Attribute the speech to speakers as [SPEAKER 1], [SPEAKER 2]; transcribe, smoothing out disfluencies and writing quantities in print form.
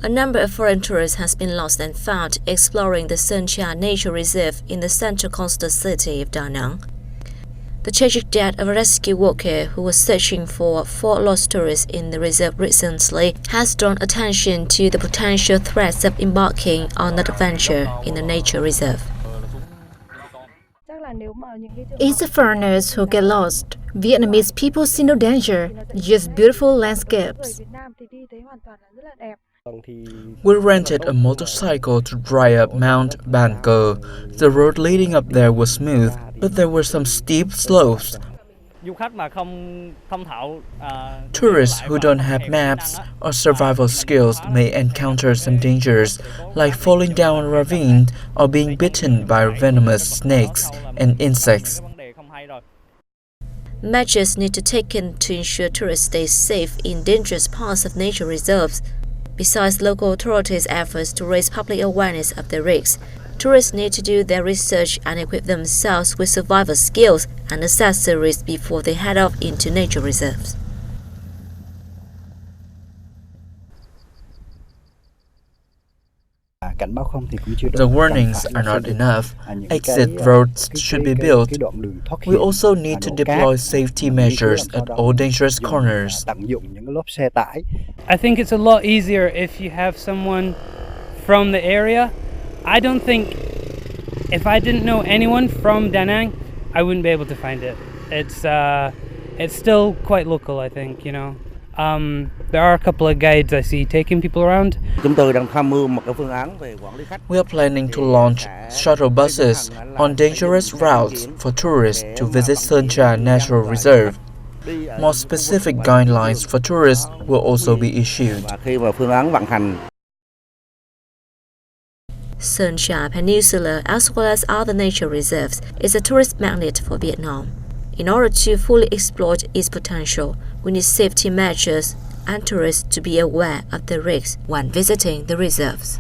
[SPEAKER 1] A number of foreign tourists has been lost and found exploring the Sơn Trà Nature Reserve in the central coastal city of Da Nang. The tragic death of a rescue worker who was searching for 4 lost tourists in the reserve recently has drawn attention to the potential threats of embarking on an adventure in the nature reserve.
[SPEAKER 2] It's the foreigners who get lost. Vietnamese people see no danger, just beautiful landscapes.
[SPEAKER 3] We rented a motorcycle to drive up Mount Ban Cờ. The road leading up there was smooth, but there were some steep slopes. Tourists who don't have maps or survival skills may encounter some dangers, like falling down a ravine or being bitten by venomous snakes and insects.
[SPEAKER 1] Measures need to be taken to ensure tourists stay safe in dangerous parts of nature reserves. Besides local authorities' efforts to raise public awareness of the risks, tourists need to do their research and equip themselves with survival skills and accessories before they head off into nature reserves.
[SPEAKER 3] The warnings are not enough. Exit roads should be built. We also need to deploy safety measures at all dangerous corners.
[SPEAKER 4] I think it's a lot easier if you have someone from the area. I don't think, if I didn't know anyone from Da Nang, I wouldn't be able to find it. It's still quite local, I think, you know. There are a couple of guides I see taking people around.
[SPEAKER 3] We are planning to launch shuttle buses on dangerous routes for tourists to visit Sơn Trà Natural Reserve. More specific guidelines for tourists will also be issued.
[SPEAKER 1] Sơn Trà Peninsula, as well as other nature reserves, is a tourist magnet for Vietnam. In order to fully exploit its potential, we need safety measures and tourists to be aware of the risks when visiting the reserves.